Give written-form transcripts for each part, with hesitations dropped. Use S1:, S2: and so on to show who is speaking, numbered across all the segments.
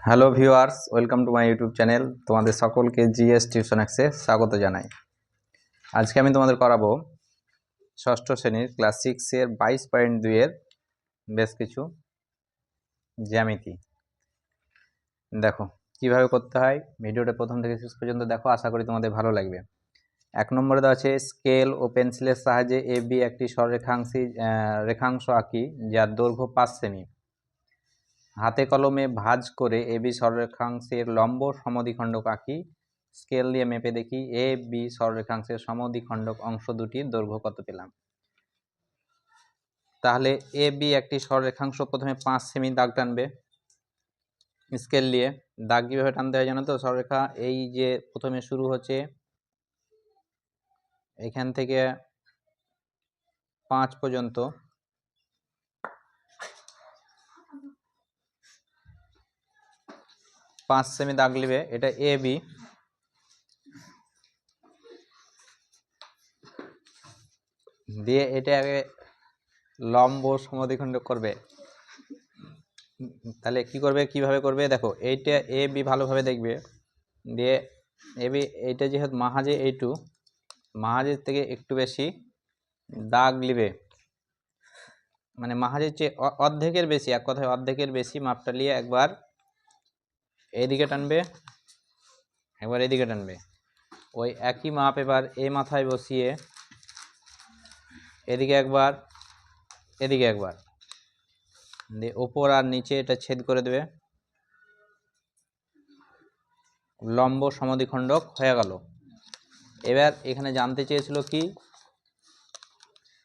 S1: Hello viewers, welcome to my YouTube channel. তোমাদের সকলকে GS tuition অ্যাক্সে স্বাগত জানাই। আজকে আমি তোমাদের করাবো ষষ্ঠ শ্রেণীর ক্লাস 6-এর 22.2-এর বেশ কিছু জ্যামিতি। দেখো কিভাবে করতে হয়, ভিডিওটা প্রথম থেকে শেষ পর্যন্ত দেখো, আশা করি তোমাদের ভালো লাগবে। 1 নম্বরে দেওয়া আছে স্কেল ও পেন্সিলের সাহায্যে এ বি একটি রেখাংশ আঁকি যার দৈর্ঘ্য 5 সেমি। হাতে কলমে ভাঁজ করে এবি সরলরেখাংশের লম্ব সমদ্বিখণ্ডক আঁকি। স্কেল দিয়ে মেপে দেখি এ বি সরলরেখাংশের সমদ্বিখণ্ডক অংশ দুটির দৈর্ঘ্য কত পেলাম। তাহলে এ বি একটি সরলরেখাংশ, প্রথমে 5 সেমি দাগ টানবে স্কেল দিয়ে। দাগ কীভাবে টানতে হয় জানো তো? সরলরেখা এই যে প্রথমে শুরু হচ্ছে এখান থেকে 5 পর্যন্ত, 5 সেমি দাগ নেবে, এটা এ বি। দিয়ে এটা আগে লম্ব সমদ্বিখণ্ডক করবে। তাহলে কি করবে, কিভাবে করবে দেখো, এইটা এ বি ভালোভাবে দেখবে। দিয়ে এ বি এইটা যেহেতু মাহাজে এইটু, মাহাজের থেকে একটু বেশি দাগ লিবে, মানে মাহাজের চেয়ে অর্ধেকের বেশি, এক কথায় অর্ধেকের বেশি মাপটা নিয়ে একবার এইদিকে টানবে, একবার এদিকে টানবে। ওই একই মাপ এবার এই মাথায় বসিয়ে এদিকে একবার, এদিকে একবার, দিয়ে ওপর আর নিচে এটা ছেদ করে দেবে। লম্ব সমদ্বিখণ্ডক হয়ে গেল। এবার এখানে জানতে চেয়েছিল কি,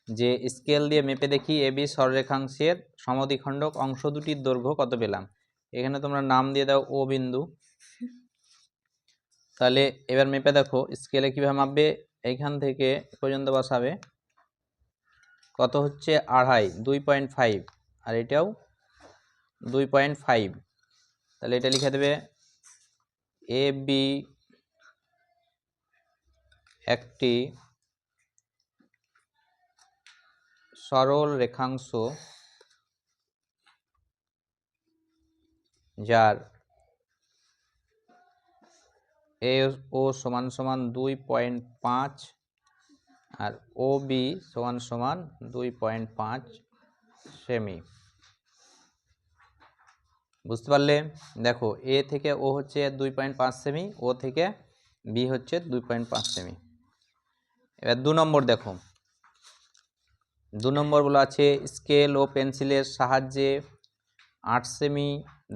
S1: যে স্কেল দিয়ে মেপে দেখি এ বি সরলরেখাংশের সমদ্বিখণ্ডক অংশ দুটির দৈর্ঘ্য কত পেলাম। এখানে তোমরা নাম দিয়ে দাও ও বিন্দু। তাহলে এবার মেপে দেখো স্কেলে কীভাবে মাপবে, এইখান থেকে পর্যন্ত বসাবে, কত হচ্ছে 2.5, 2.5, আর এটাও 2.5। তাহলে এটা লিখে দেবে এ বি একটি সরল রেখাংশ যার এ ও সমান সমান 2.5 আর ও বি সমান সমান 2.5 সেমি। বুঝতে পারলে? দেখো এ থেকে ও হচ্ছে 2.5 সেমি, ও থেকে বি হচ্ছে 2.5 সেমি। এবার 2 নম্বর দেখো, 2 নম্বর বলা আছে স্কেল ও পেন্সিলের সাহায্যে 8 সেমি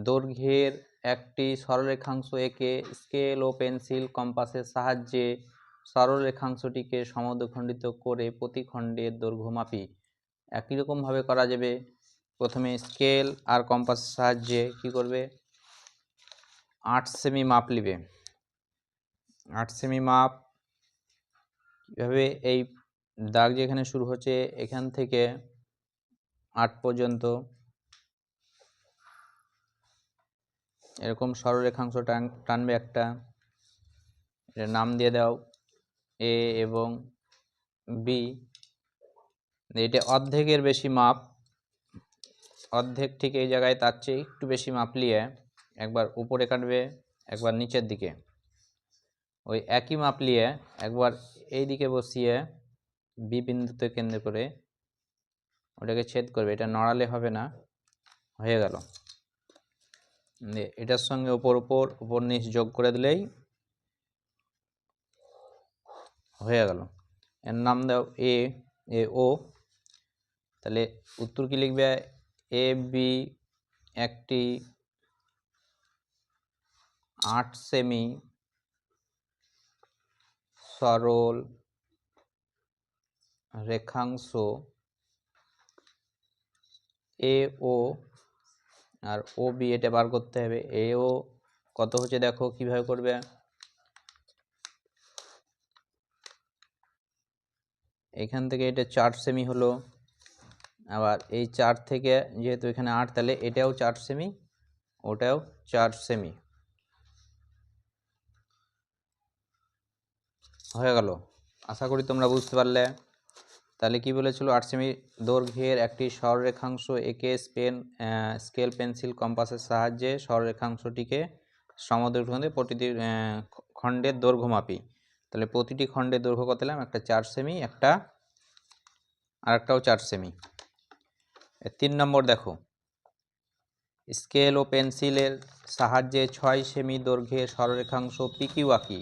S1: দৈর্ঘ্যের একটি সরলরেখাংশ এঁকে স্কেল ও পেন্সিল কম্পাসের সাহায্যে সরলরেখাংশটিকে সমদ্বিখণ্ডিত করে প্রতি খণ্ডের দৈর্ঘ্য মাপি। একই রকমভাবে করা যাবে। প্রথমে স্কেল আর কম্পাসের সাহায্যে কি করবে, 8 সেমি মাপ নিবে। 8 সেমি মাপ কীভাবে, এই দাগ যেখানে শুরু হচ্ছে এখান থেকে 8 পর্যন্ত এরকম সরলরেখাংশ টানবে একটা, এর নাম দিয়ে দাও এ এবং বি। এটা অর্ধেকের বেশি মাপ, অর্ধেক ঠিক এই জায়গায়, তার চেয়ে একটু বেশি মাপ নিয়ে একবার উপরে কাটবে, একবার নিচের দিকে। ওই একই মাপ নিয়ে একবার এই দিকে বসিয়ে বি বিন্দুতে কেন্দ্র করে ওটাকে ছেদ করবে। এটা নড়ালে হবে না, হয়ে গেল। এটার সঙ্গে উপর নিচ যোগ করে দিলেই হয়ে গেল। এর নাম দাও এ ও। তাহলে উত্তর কি লিখবে, এ বি একটি 8 সেমি সরল রেখাংশ এ ও, আর ও বি এটা বার করতে হবে। এ ও কত হচ্ছে দেখো কিভাবে করবে, এখান থেকে এটা 4 সেমি হলো, আবার এই 4 থেকে যেহেতু এখানে 8, তাহলে এটাও 4 সেমি, ওটাও 4 সেমি হয়ে গেল। আশা করি তোমরা বুঝতে পারলে। তাহলে কি বলেছিল, 8 সেমি দৈর্ঘ্যের একটি সরলরেখাংশ এঁকে স্কেল পেন্সিল কম্পাসের সাহায্যে সরলরেখাংশটিকে সমদৈর্ঘ্য প্রতিটি খণ্ডের দৈর্ঘ্য মাপি। তাহলে প্রতিটি খণ্ডের দৈর্ঘ্য কত পেলাম, একটা 4 সেমি, একটা আরেকটাও 4 সেমি। 3 নম্বর দেখো, স্কেল ও পেন্সিলের সাহায্যে 6 সেমি দৈর্ঘ্যের সরলরেখাংশ পিকিউ আঁকি।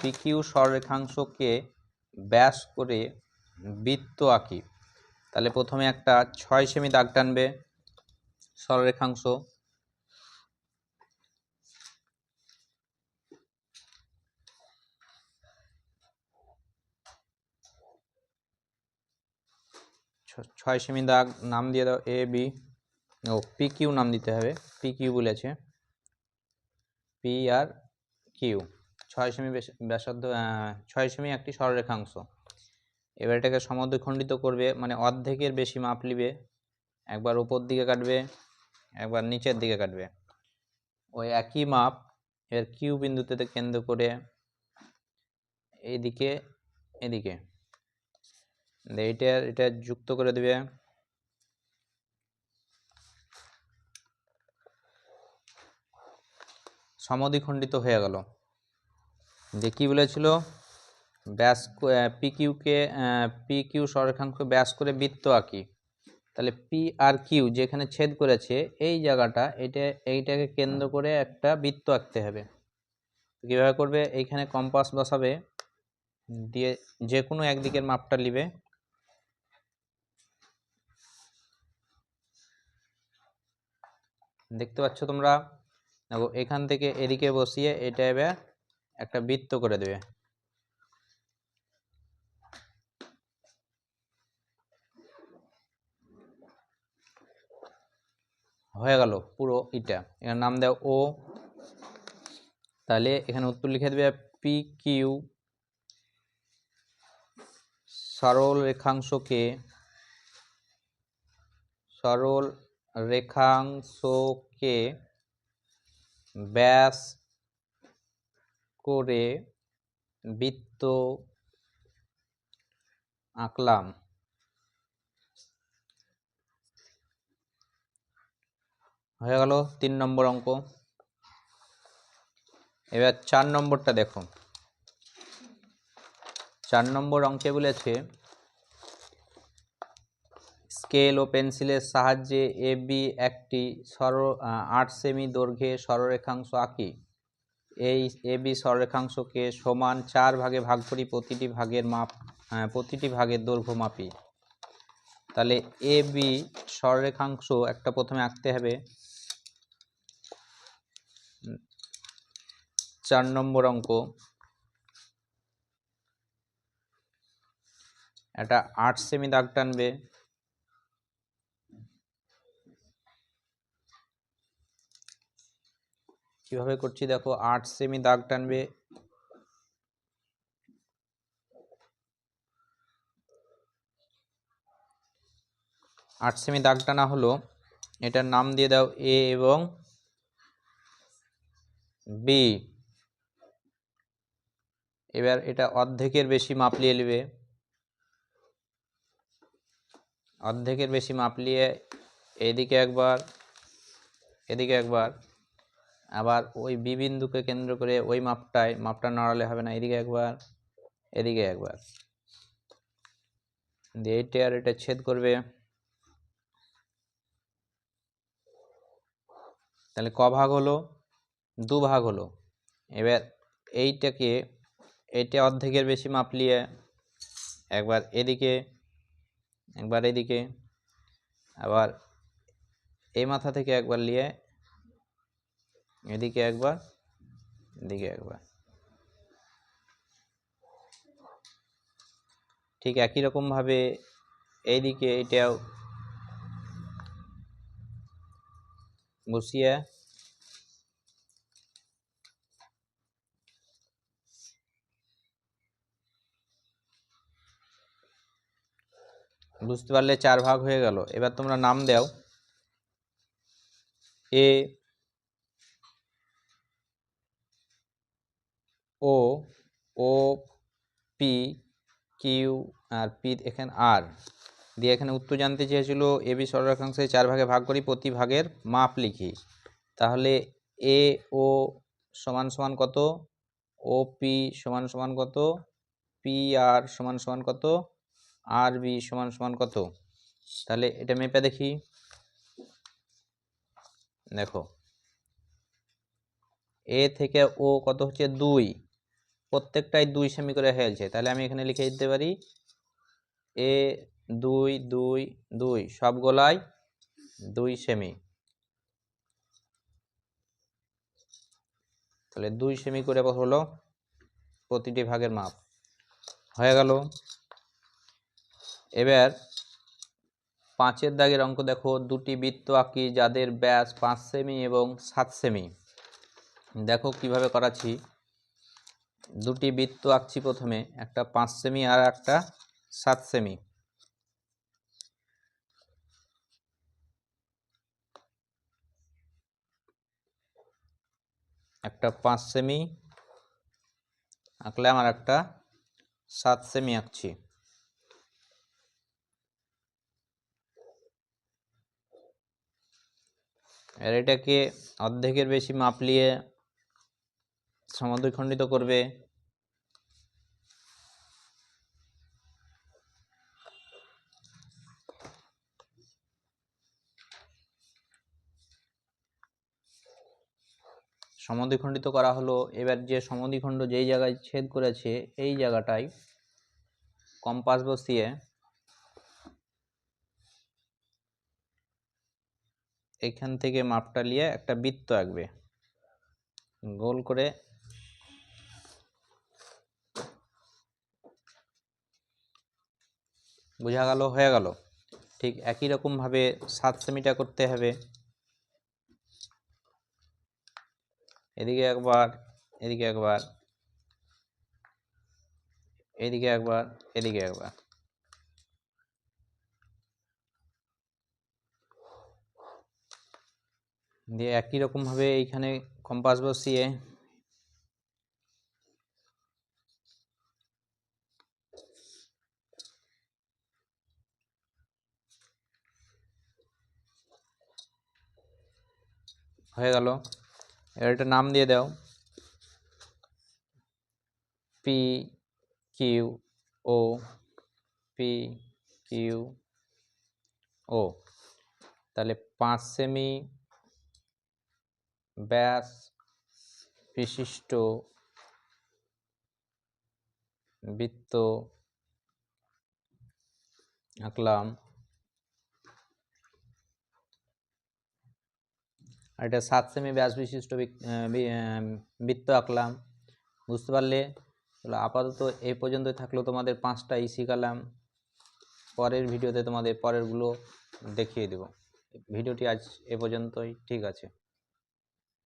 S1: পিকিউ সরলরেখাংশকে ব্যাস করে বৃত্ত আঁকি। তাহলে প্রথমে একটা 6 সেমি দাগ টানবে সরলরেখাংশ, ছয় সেমি দাগ নাম দিয়ে দাও A B, O P Q নাম দিতে হবে, পি কিউ বলেছে, পি আর কিউ, 6 সেমি ব্যাসার্ধ, 6 সেমি একটি সরলরেখাংশ। এবার এটাকে সমদ্বিখণ্ডিত করবে, মানে অর্ধেকের বেশি মাপ নিবে, একবার উপর দিকে কাটবে, একবার নিচের দিকে কাটবে। ওই একই মাপ এর কিউ বিন্দুতে কেন্দ্র করে এইদিকে এদিকে এটা যুক্ত করে দিবে। সমদ্বিখণ্ডিত হয়ে গেল। যে কি বলেছিল, ব্যাস পি কিউ সরলরেখাংশ ব্যাস করে বৃত্ত আঁকি। তাহলে পি আর কিউ যেখানে ছেদ করেছে এই জায়গাটা, এইটাকে কেন্দ্র করে একটা বৃত্ত আঁকতে হবে। কিভাবে করবে, এইখানে কম্পাস বসাবে, দিয়ে যে কোনো একদিকের মাপটা নিবে, দেখতে পাচ্ছ তোমরা, দেখো এখান থেকে এদিকে বসিয়ে এটা এবার একটা বৃত্ত করে দেবে। হয়ে গেল পুরো এটা, এর নাম দাও ও। তাহলে এখানে উত্তর লিখে দেবে পি কিউ সরল রেখাংশকে ব্যাস করে বৃত্ত আঁকলাম। হয়ে গেল 3 নম্বর অঙ্ক। এবার 4 নম্বরটা দেখো। 4 নম্বর অঙ্কে বলেছে স্কেল ও পেন্সিলের সাহায্যে এ বি একটি 8 সেমি দৈর্ঘ্যের সরলরেখাংশ আঁকি। এই এ বি সরলরেখাংশকে সমান 4 ভাগে ভাগ করি, প্রতিটি ভাগের দৈর্ঘ্য মাপি। তাহলে এ বি সরলরেখাংশ একটা প্রথমে আঁকতে হবে। 4 নম্বর অঙ্ক, একটা 8 সেমি দাগ টানবে, কিভাবে করছি দেখো, 8 সেমি দাগ টানবে, আট সেমি দাগ টানা হলো, এটার নাম দিয়ে দাও এ এবং বি। এবার এটা অর্ধেকের বেশি মাপ নিয়ে নেবে, অর্ধেকের বেশি মাপ নিয়ে এদিকে একবার, এদিকে একবার, আবার ওই বি বিন্দুকে কেন্দ্র করে ওই মাপটা নড়ালে হবে না, এদিকে একবার, এদিকে একবার, দিয়ে এইটা আর এটা ছেদ করবে। তাহলে ক ভাগ হলো, 2 ভাগ হলো। এবার এইটা অর্ধেকের বেশি মাপ নিয়ে একবার এদিকে, একবার এদিকে, আবার এই মাথা থেকে একবার নিয়ে এদিকে একবার, এদিকে একবার, ঠিক একই রকম ভাবে এইদিকে এটাও বসিয়ে বুঝতে পারলে 4 ভাগ হয়ে গেল। এবার তোমরা নাম দাও এ ও, O P Q R P এখানে আর দিয়ে এখানে উত্তর জানতে চেয়েছিল এবি সরলরেখাংশে 4 ভাগে ভাগ করি, প্রতি ভাগের মাপ লিখি। তাহলে এ ও সমান সমান কত, ও পি সমান সমান কত, পি আর সমান সমান কত, আর বি সমান সমান কত। তাহলে এটা মেপে দেখি। দেখো এ থেকে ও কত হচ্ছে 2, প্রত্যেকটাই 2 সেমি করে হয়েছে। তাহলে আমি এখানে লিখে দিতে পারি এ 2 2 2 সবগুলাই 2 সেমি। তাহলে 2 সেমি করে হলো প্রতিটি ভাগের মাপ। হয়ে গেল। এবার 5-এর দাগের অঙ্ক দেখো, দুটি বৃত্ত আঁকি যাদের ব্যাস 5 সেমি এবং 7 সেমি। দেখো কিভাবে করাচ্ছি। দুটি বৃত্ত আঁকছি, প্রথমে একটা 5 সেমি আর একটা 7 সেমি। একটা 5 সেমি আঁকলাম আর একটা 7 সেমি আঁকছি। আর এটাকে অর্ধেকের বেশি মাপ নিয়ে সমদ্বিখণ্ডিত করবে। সমদ্বিখণ্ডিত করা হলো। এবার যে সমদ্বিখণ্ড যেই জায়গায় ছেদ করেছে এই জায়গাটায় কম্পাস বসিয়ে এখান থেকে মাপটা নিয়ে একটা বৃত্ত আঁকবে গোল করে। বোঝা গেল? হয়ে গেল। ঠিক একই রকম ভাবে 7 সেমিটা করতে হবে। এদিকে একবার, এদিকে একবার, এদিকে একবার, এদিকে একবার। দিয়ে একই রকম ভাবে এইখানে কম্পাস বসিয়ে হয়ে গেল। এবার এটা নাম দিয়ে দাও পি কিউ ও, পি কিউ ও। তাহলে 5 সেমি ব্যাস বিশিষ্ট বৃত্ত আঁকলাম। আর এটা 7 সেমি ব্যাস বিশিষ্ট বৃত্ত আঁকলাম। বুঝতে পারলে? তাহলে আপাতত এই পর্যন্তই থাকলো। তোমাদের 5টা শিখালাম। পরের ভিডিওতে তোমাদের পরেরগুলো দেখিয়ে দেব। ভিডিওটি আজ এ পর্যন্তই। ঠিক আছে।